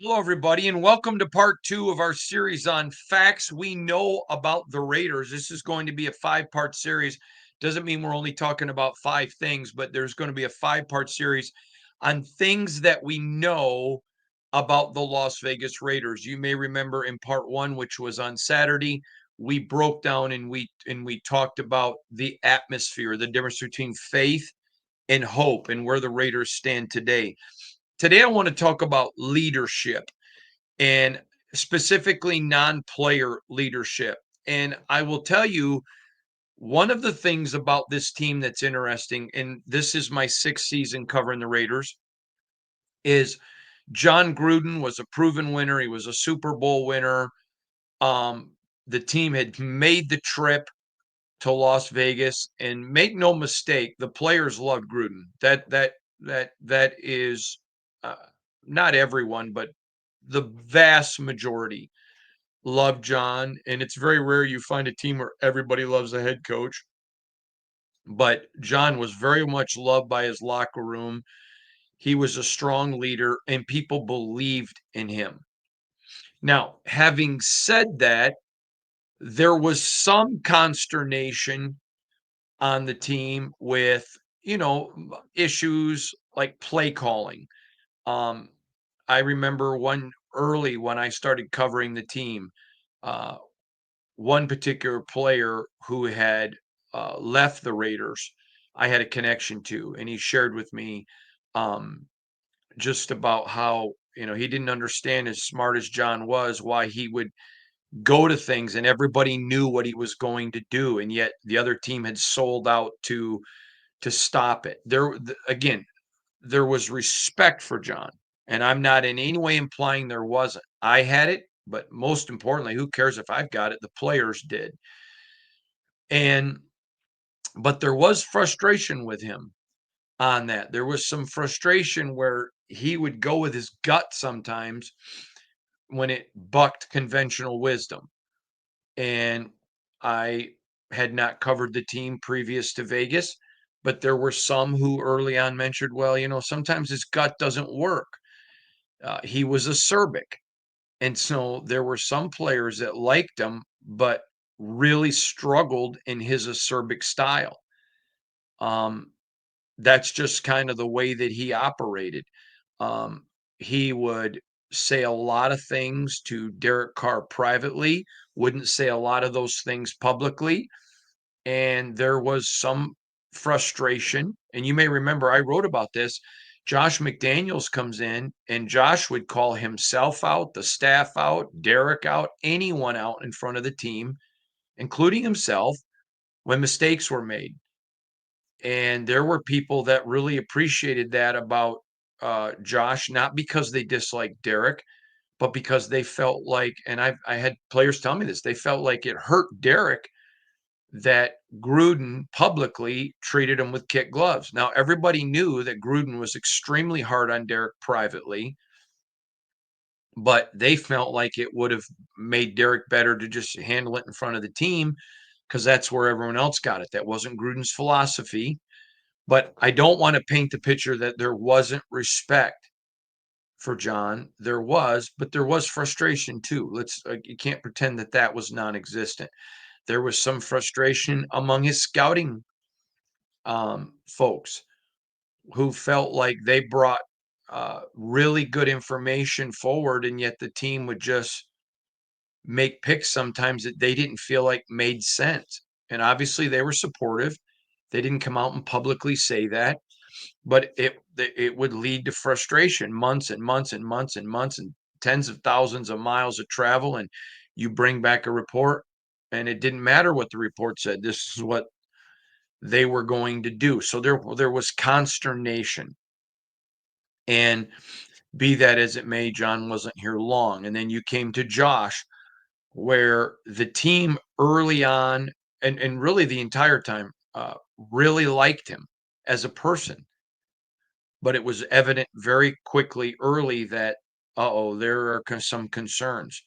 Hello, everybody, and welcome to part two of our series on facts we know about the Raiders. This is going to be a five-part series. Doesn't mean we're only talking about five things, but there's going to be a five-part series on things that we know about the Las Vegas Raiders. You may remember in part one, which was on Saturday, we broke down and we talked about the atmosphere, the difference between faith and hope, and where the Raiders stand today. Today, I want to talk about leadership and specifically non-player leadership. And I will tell you, one of the things about this team that's interesting, and this is my sixth season covering the Raiders, is John Gruden was a proven winner. He was a Super Bowl winner. Um, the team had made the trip to Las Vegas, and make no mistake, the players loved Gruden. That is uh, not everyone, but the vast majority love John, and it's very rare you find a team where everybody loves the head coach. But John was very much loved by his locker room. He was a strong leader, and people believed in him. Now, having said that, there was some consternation on the team with, issues like play calling. Um, I remember one early when I started covering the team. Uh, One particular player who had left the Raiders, I had a connection to, and he shared with me um, just about how he didn't understand, as smart as John was, why he would go to things and everybody knew what he was going to do, and yet the other team had sold out to stop it. Again, there was respect for John, and I'm not in any way implying there wasn't. I had it, but most importantly, who cares if I've got it? The players did. And but there was frustration with him on that. There was some frustration where he would go with his gut sometimes when it bucked conventional wisdom. And I had not covered the team previous to Vegas, but there were some who early on mentioned, well, sometimes his gut doesn't work. He was acerbic. And so there were some players that liked him, but really struggled in his acerbic style. Um, that's just kind of the way that he operated. He would say a lot of things to Derek Carr privately, wouldn't say a lot of those things publicly. And there was some frustration. And you may remember I wrote about this. Josh McDaniels comes in, and Josh would call himself out, the staff out, Derek out, anyone out in front of the team, including himself, when mistakes were made. And there were people that really appreciated that about Josh, not because they disliked Derek, but because they felt like, and I had players tell me this, they felt like it hurt Derek that Gruden publicly treated him with kid gloves. Now, everybody knew that Gruden was extremely hard on Derek privately, but they felt like it would have made Derek better to just handle it in front of the team because that's where everyone else got it. That wasn't Gruden's philosophy. But I don't want to paint the picture that there wasn't respect for John. There was, but there was frustration too. You can't pretend that that was non-existent. There was some frustration among his scouting folks who felt like they brought really good information forward, and yet the team would just make picks sometimes that they didn't feel like made sense. And obviously, they were supportive. They didn't come out and publicly say that, but it would lead to frustration, months and months and months and months and tens of thousands of miles of travel, and you bring back a report, and it didn't matter what the report said. This is what they were going to do. So there was consternation. And be that as it may, John wasn't here long. And then you came to Josh, where the team early on and really the entire time really liked him as a person. But it was evident very quickly early that, uh-oh, there are some concerns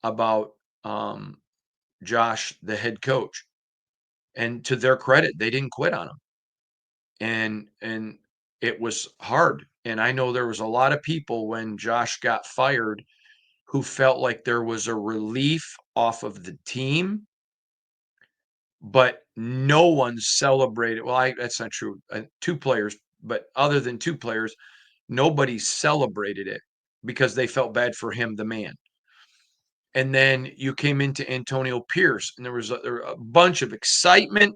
about um, Josh, the head coach. And to their credit, they didn't quit on him. And it was hard, and I know there was a lot of people when Josh got fired who felt like there was a relief off of the team, but no one celebrated well, I that's not true, 2 players, but other than 2 players, nobody celebrated it because they felt bad for him, the man. And then you came into Antonio Pierce, and there were a bunch of excitement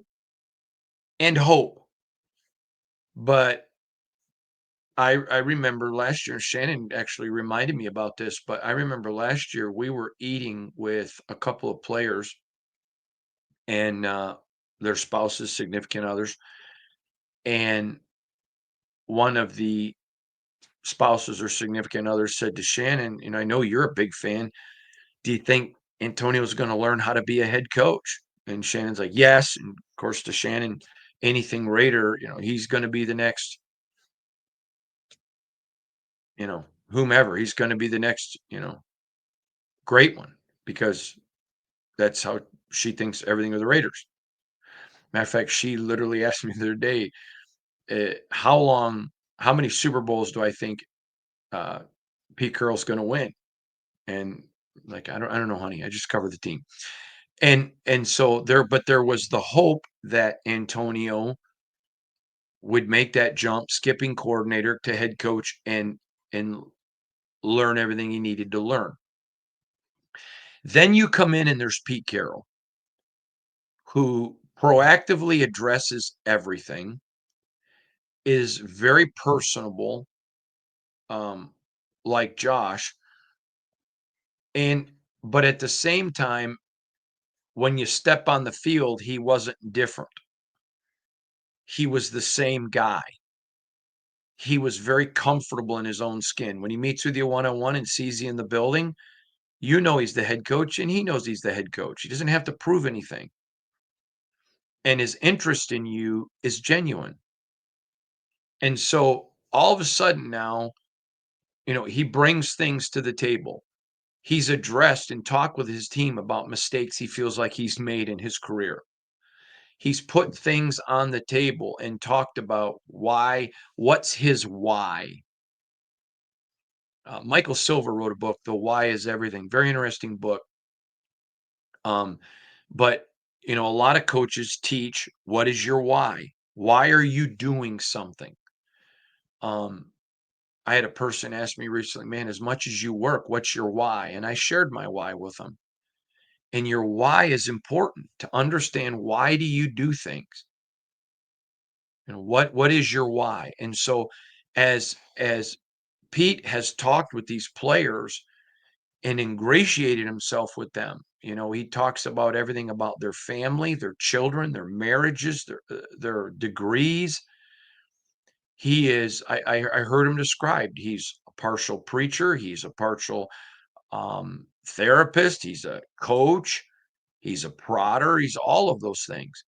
and hope, but I remember last year, Shannon actually reminded me about this, but I remember last year we were eating with a couple of players and, their spouses, significant others, and one of the spouses or significant others said to Shannon, "I know you're a big fan. Do you think Antonio's gonna learn how to be a head coach?" And Shannon's like, "Yes." And of course, to Shannon, anything Raider, he's gonna be the next, whomever. He's gonna be the next, great one because that's how she thinks everything of the Raiders. Matter of fact, she literally asked me the other day, how many Super Bowls do I think uh, Pete Carroll's going to win? And like, I don't know, honey. I just cover the team. And so but there was the hope that Antonio would make that jump, skipping coordinator to head coach, and learn everything he needed to learn. Then you come in and there's Pete Carroll, who proactively addresses everything, is very personable, um, like Josh, and but at the same time, when you step on the field, he wasn't different. He was the same guy. He was very comfortable in his own skin. When he meets with you one-on-one and sees you in the building, he's the head coach, and he knows he's the head coach. He doesn't have to prove anything, and his interest in you is genuine. And so, all of a sudden now, he brings things to the table. He's addressed and talked with his team about mistakes he feels like he's made in his career. He's put things on the table and talked about what's his why. Michael Silver wrote a book, The Why is Everything. Very interesting book. Um, but, a lot of coaches teach, what is your why? Why are you doing something? Um, I had a person ask me recently, man, as much as you work, what's your why? And I shared my why with them. And your why is important to understand. Why do you do things? What is your why? And so as Pete has talked with these players and ingratiated himself with them, he talks about everything about their family, their children, their marriages, their degrees. He is I heard him described. He's a partial preacher, he's a partial therapist, he's a coach, he's a prodder, he's all of those things.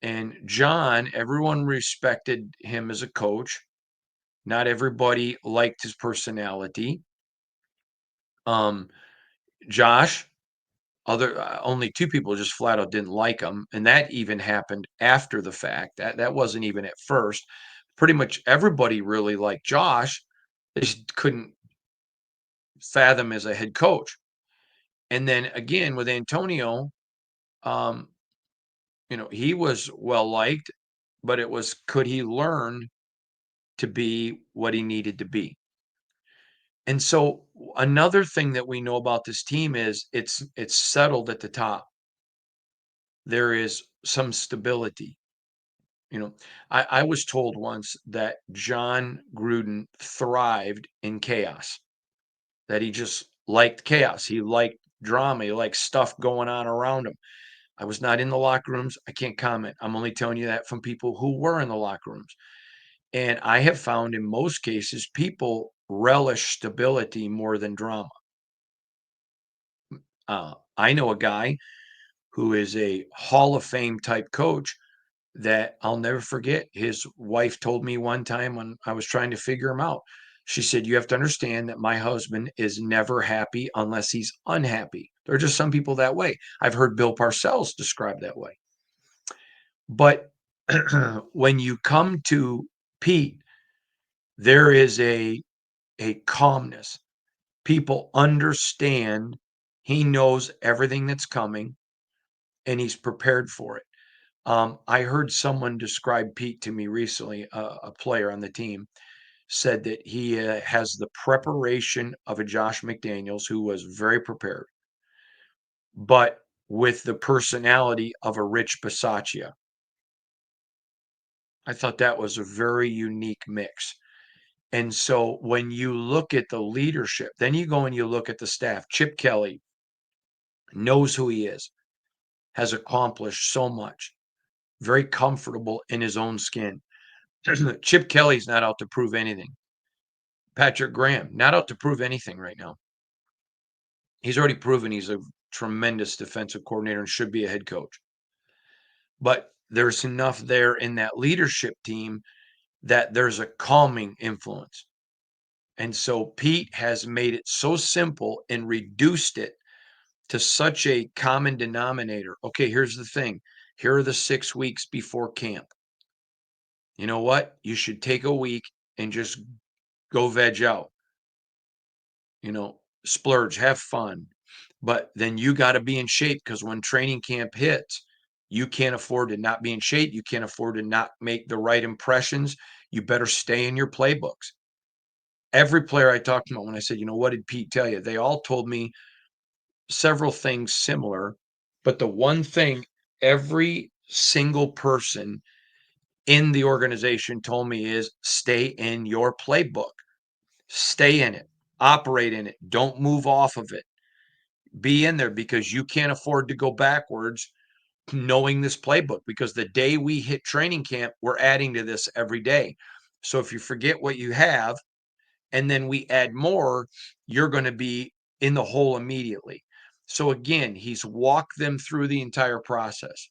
And John, everyone respected him as a coach. Not everybody liked his personality. Um, Josh, only 2 people just flat out didn't like him, and that even happened after the fact. That wasn't even at first. Pretty much everybody really liked Josh. They just couldn't fathom as a head coach. And then again with Antonio, um, he was well liked, but it was, could he learn to be what he needed to be? And so another thing that we know about this team is it's settled at the top. There is some stability. You know, I was told once that John Gruden thrived in chaos, that he just liked chaos. He liked drama. He liked stuff going on around him. I was not in the locker rooms. I can't comment. I'm only telling you that from people who were in the locker rooms. And I have found in most cases, people relish stability more than drama. I know a guy who is a Hall of Fame type coach that I'll never forget. His wife told me one time when I was trying to figure him out, she said, "You have to understand that my husband is never happy unless he's unhappy." There are just some people that way. I've heard Bill Parcells described that way. But when you come to Pete, There is a calmness. People understand he knows everything that's coming and he's prepared for it. I heard someone describe Pete to me recently, a player on the team, said that he has the preparation of a Josh McDaniels who was very prepared, but with the personality of a Rich Bisaccia. I thought that was a very unique mix. And so when you look at the leadership, then you go and you look at the staff. Chip Kelly knows who he is, has accomplished so much, very comfortable in his own skin. Chip Kelly's not out to prove anything. Patrick Graham, not out to prove anything right now. He's already proven he's a tremendous defensive coordinator and should be a head coach. But there's enough there in that leadership team that there's a calming influence. And so Pete has made it so simple and reduced it to such a common denominator. Okay, here's the thing. Here are the 6 weeks before camp. You know what? You should take a week and just go veg out, splurge, have fun. But then you got to be in shape because when training camp hits, you can't afford to not be in shape. You can't afford to not make the right impressions. You better stay in your playbooks. Every player I talked to when I said, what did Pete tell you? They all told me several things similar, but the one thing every single person in the organization told me is stay in your playbook. Stay in it. Operate in it. Don't move off of it. Be in there because you can't afford to go backwards knowing this playbook because the day we hit training camp, we're adding to this every day. So if you forget what you have and then we add more, you're going to be in the hole immediately. So again, he's walked them through the entire process.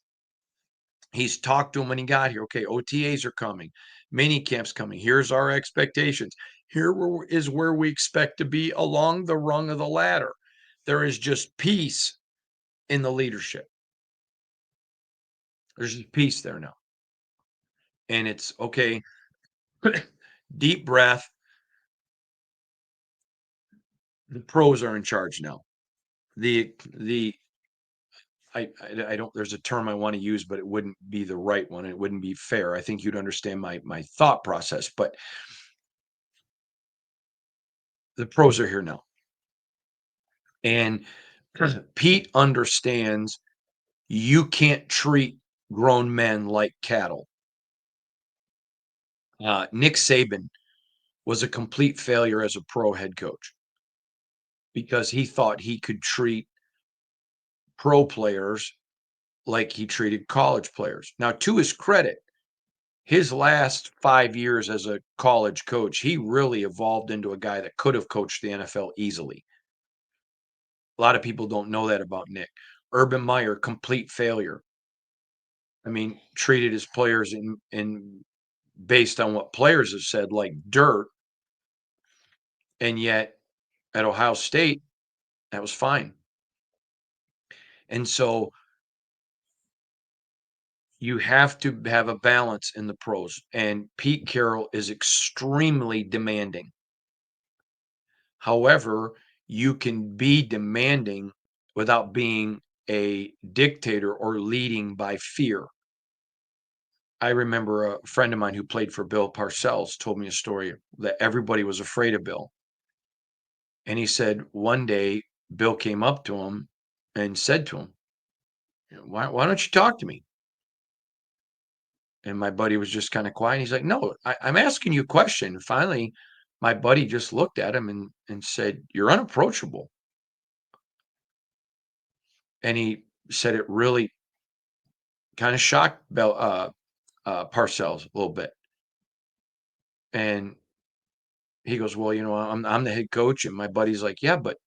He's talked to them when he got here. Okay, OTAs are coming, mini camps coming. Here's our expectations. Is where we expect to be along the rung of the ladder. There is just peace in the leadership. There's just peace there now. And it's okay, deep breath. The pros are in charge now. The I don't there's a term I want to use, but it wouldn't be the right one. It wouldn't be fair. I think you'd understand my thought process, but the pros are here now. And Pete understands you can't treat grown men like cattle. Nick Saban was a complete failure as a pro head coach because he thought he could treat pro players like he treated college players. Now, to his credit, his last 5 years as a college coach, he really evolved into a guy that could have coached the NFL easily. A lot of people don't know that about Nick. Urban Meyer, complete failure. I mean, treated his players in based on what players have said, like dirt, and yet at Ohio State, that was fine. And so you have to have a balance in the pros, and Pete Carroll is extremely demanding. However, you can be demanding without being a dictator or leading by fear. I remember a friend of mine who played for Bill Parcells told me a story that everybody was afraid of Bill. And he said one day Bill came up to him and said to him, why don't you talk to me? And my buddy was just kind of quiet. He's like, no, I'm asking you a question. Finally, my buddy just looked at him and said, you're unapproachable. And he said it really kind of shocked Parcells a little bit. And he goes, well, I'm the head coach. And my buddy's like, yeah, but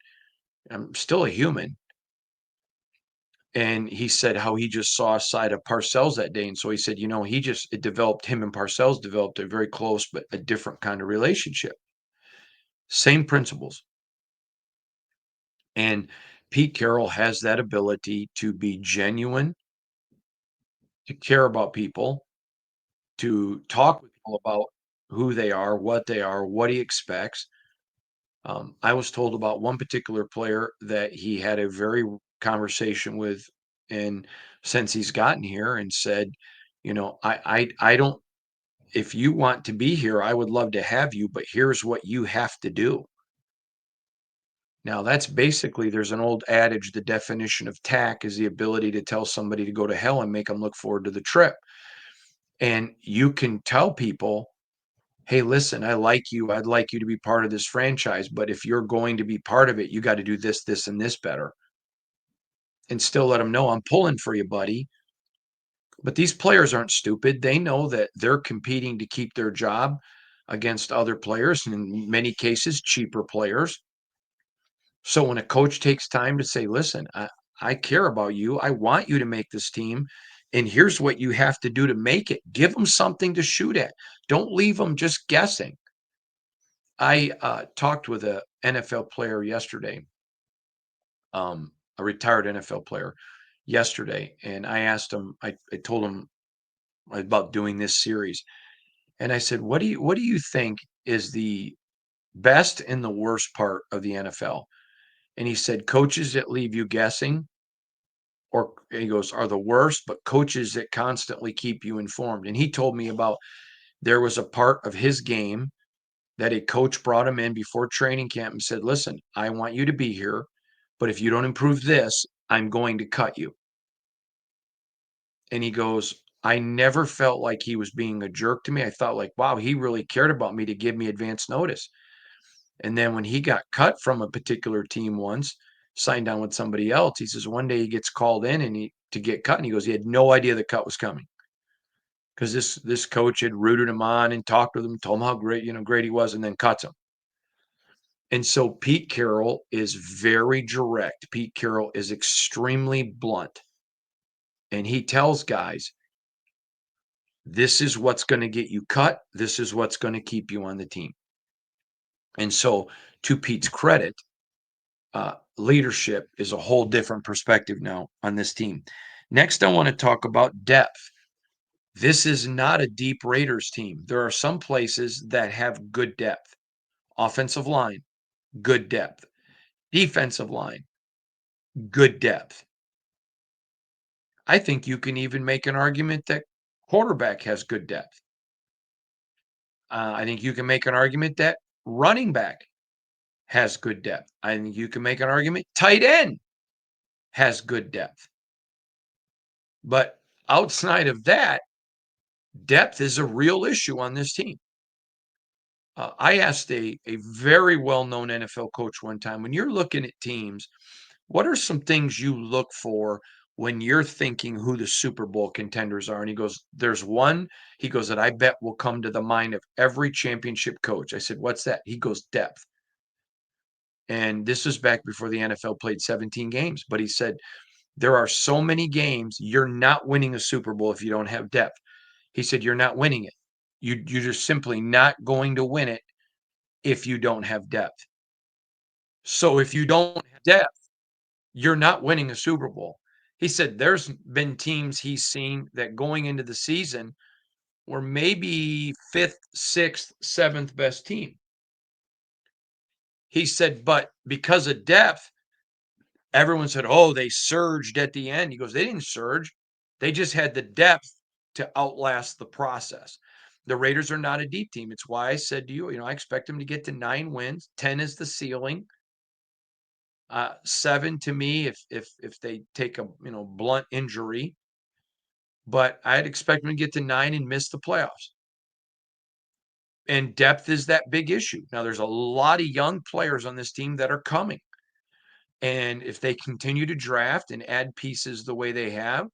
I'm still a human. And he said how he just saw a side of Parcells that day. And so he said, him and Parcells developed a very close, but a different kind of relationship. Same principles. And Pete Carroll has that ability to be genuine, to care about people, to talk with people about. who they are, what he expects. I was told about one particular player that he had a very conversation with, and since he's gotten here, and said, I don't. If you want to be here, I would love to have you, but here's what you have to do. Now, that's basically, there's an old adage, the definition of tact is the ability to tell somebody to go to hell and make them look forward to the trip. And you can tell people, hey, listen, I like you. I'd like you to be part of this franchise. But if you're going to be part of it, you got to do this, this, and this better. And still let them know I'm pulling for you, buddy. But these players aren't stupid. They know that they're competing to keep their job against other players, and in many cases, cheaper players. So when a coach takes time to say, listen, I care about you. I want you to make this team. And here's what you have to do to make it. Give them something to shoot at. Don't leave them just guessing. I talked with a NFL player yesterday, a retired NFL player yesterday, and I asked him, I told him about doing this series. And I said, what do you think is the best and the worst part of the NFL? And he said, coaches that leave you guessing, or he goes, are the worst, but coaches that constantly keep you informed. And he told me about, there was a part of his game that a coach brought him in before training camp and said, listen, I want you to be here, but if you don't improve this, I'm going to cut you. And he goes, I never felt like he was being a jerk to me. I thought, like, wow, he really cared about me to give me advance notice. And then when he got cut from a particular team once, signed on with somebody else, he says one day he gets called in and he to get cut, and he goes, he had no idea the cut was coming, because this coach had rooted him on and talked with him, told him how great he was, and then cuts him. And so Pete Carroll is very direct. Pete Carroll is extremely blunt, and he tells guys, this is what's going to get you cut. This is what's going to keep you on the team. And so, to Pete's credit, leadership is a whole different perspective now on this team. Next, I want to talk about depth. This is not a deep Raiders team. There are some places that have good depth. Offensive line, good depth. Defensive line, good depth. I think you can even make an argument that quarterback has good depth. I think you can make an argument that running back has good depth. I think you can make an argument tight end has good depth. But outside of that, depth is a real issue on this team. I asked a very well-known NFL coach one time, when you're looking at teams, what are some things you look for when you're thinking who the Super Bowl contenders are? And he goes, there's one, he goes, that I bet will come to the mind of every championship coach. I said, what's that? He goes, depth. And this was back before the NFL played 17 games. But he said, there are so many games, you're not winning a Super Bowl if you don't have depth. He said, you're not winning it. You're just simply not going to win it if you don't have depth. So if you don't have depth, you're not winning a Super Bowl. He said there's been teams he's seen that going into the season were maybe fifth, sixth, seventh best team. He said, but because of depth, everyone said, oh, they surged at the end. He goes, they didn't surge. They just had the depth to outlast the process. The Raiders are not a deep team. It's why I said to you, I expect them to get to 9 wins. 10 is the ceiling. 7 to me if they take a blunt injury, but I'd expect them to get to 9 and miss the playoffs. And depth is that big issue. Now there's a lot of young players on this team that are coming. And if they continue to draft and add pieces the way they have,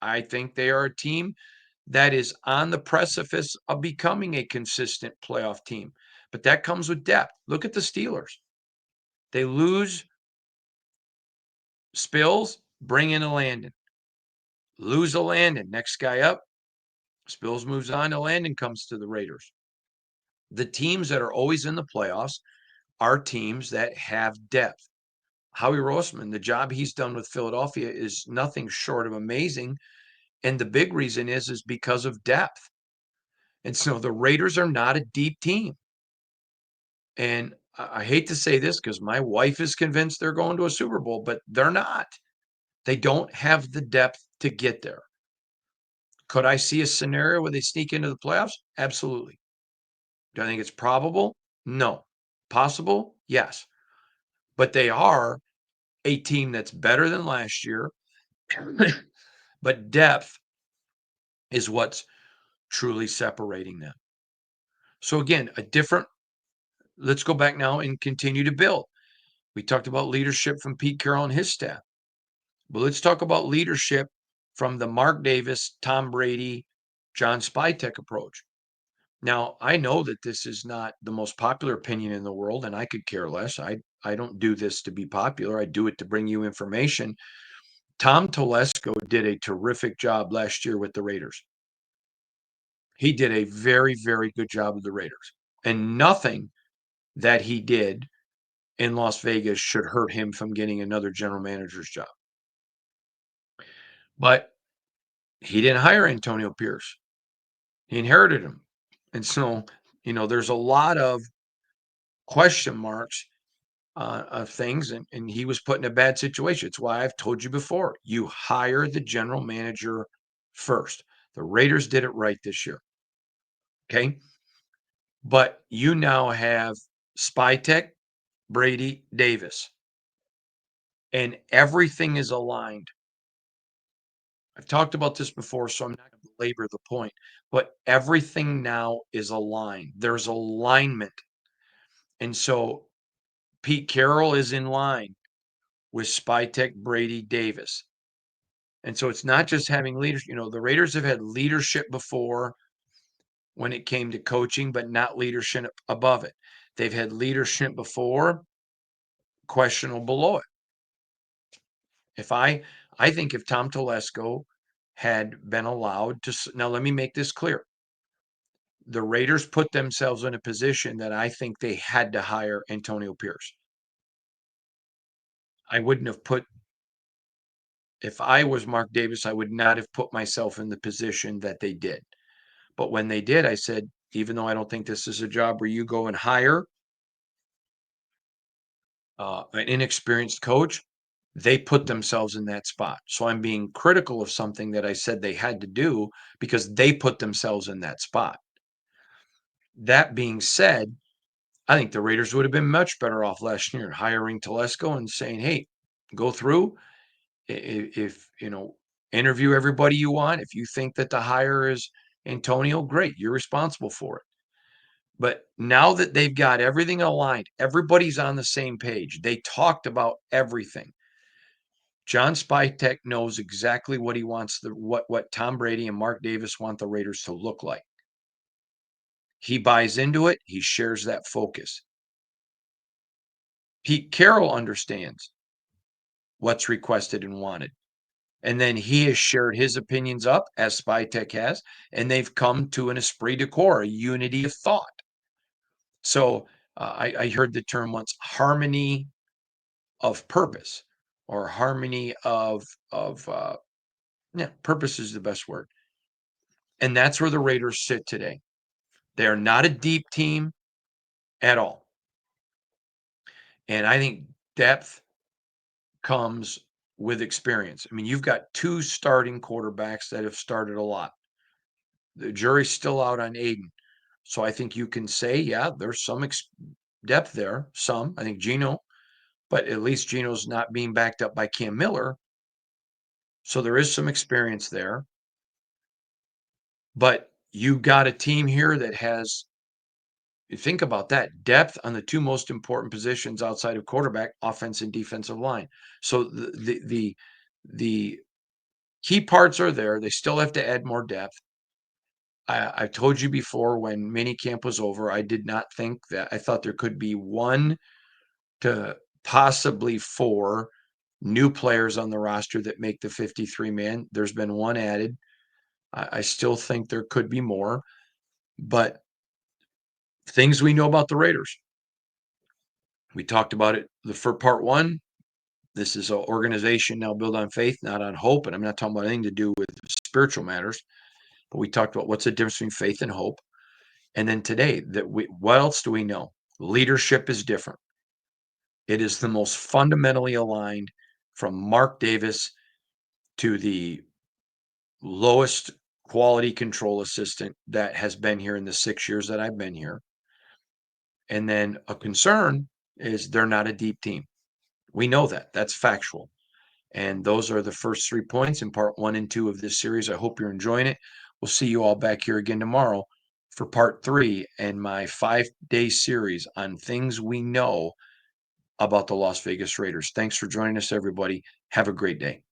I think they are a team that is on the precipice of becoming a consistent playoff team. But that comes with depth. Look at the Steelers. They lose Spills, bring in a Landon. Lose a Landon. Next guy up, Spills moves on to Landon, comes to the Raiders. The teams that are always in the playoffs are teams that have depth. Howie Roseman, the job he's done with Philadelphia is nothing short of amazing. And the big reason is because of depth. And so the Raiders are not a deep team. And I hate to say this because my wife is convinced they're going to a Super Bowl, but they're not. They don't have the depth to get there. Could I see a scenario where they sneak into the playoffs? Absolutely. Do I think it's probable? No. Possible? Yes. But they are a team that's better than last year. But depth is what's truly separating them. So again, let's go back now and continue to build. We talked about leadership from Pete Carroll and his staff. But let's talk about leadership from the Mark Davis, Tom Brady, John Spytek approach. Now, I know that this is not the most popular opinion in the world, and I could care less. I don't do this to be popular. I do it to bring you information. Tom Telesco did a terrific job last year with the Raiders. He did a very, very good job with the Raiders. And nothing that he did in Las Vegas should hurt him from getting another general manager's job. But he didn't hire Antonio Pierce. He inherited him. And so, there's a lot of question marks of things, and he was put in a bad situation. It's why I've told you before, you hire the general manager first. The Raiders did it right this year. Okay. But you now have Spytek, Brady, Davis, and everything is aligned. I've talked about this before, so I'm not going to belabor the point, but everything now is aligned. There's alignment. And so Pete Carroll is in line with Spytek, Brady, Davis. And so it's not just having leadership. The Raiders have had leadership before when it came to coaching, but not leadership above it. They've had leadership before, questionable below it. I think if Tom Telesco had been allowed to, now let me make this clear. The Raiders put themselves in a position that I think they had to hire Antonio Pierce. I wouldn't have put If I was Mark Davis, I would not have put myself in the position that they did. But when they did, I said, even though I don't think this is a job where you go and hire an inexperienced coach, they put themselves in that spot. So I'm being critical of something that I said they had to do because they put themselves in that spot. That being said, I think the Raiders would have been much better off last year hiring Telesco and saying, hey, go through. If interview everybody you want. If you think that the hire is Antonio, great, you're responsible for it. But now that they've got everything aligned, everybody's on the same page. They talked about everything. John Spytek knows exactly what he wants, what Tom Brady and Mark Davis want the Raiders to look like. He buys into it. He shares that focus. Pete Carroll understands what's requested and wanted. And then he has shared his opinions up, as Spytek has, and they've come to an esprit de corps, a unity of thought. So I heard the term once, harmony of purpose, or harmony of purpose is the best word. And that's where the Raiders sit today. They are not a deep team at all. And I think depth comes with experience. I mean, you've got two starting quarterbacks that have started a lot. The jury's still out on Aiden. So I think you can say, yeah, there's some depth there. I think Geno, but at least Geno's not being backed up by Cam Miller. So there is some experience there. But you got a team here that has, you think about that, depth on the two most important positions outside of quarterback, offense and defensive line. So the key parts are there. They still have to add more depth. I told you before, when minicamp was over, I did not think that. I thought there could be 1 to possibly 4 new players on the roster that make the 53-man. There's been 1 added. I still think there could be more, but things we know about the Raiders. We talked about it for part 1. This is an organization now built on faith, not on hope. And I'm not talking about anything to do with spiritual matters, but we talked about what's the difference between faith and hope. And then today, what else do we know? Leadership is different. It is the most fundamentally aligned from Mark Davis to the lowest quality control assistant that has been here in the 6 years that I've been here. And then a concern is they're not a deep team. We know that. That's factual. And those are the first 3 points in part 1 and 2 of this series. I hope you're enjoying it. We'll see you all back here again tomorrow for part 3 and my 5-day series on things we know about the Las Vegas Raiders. Thanks for joining us, everybody. Have a great day.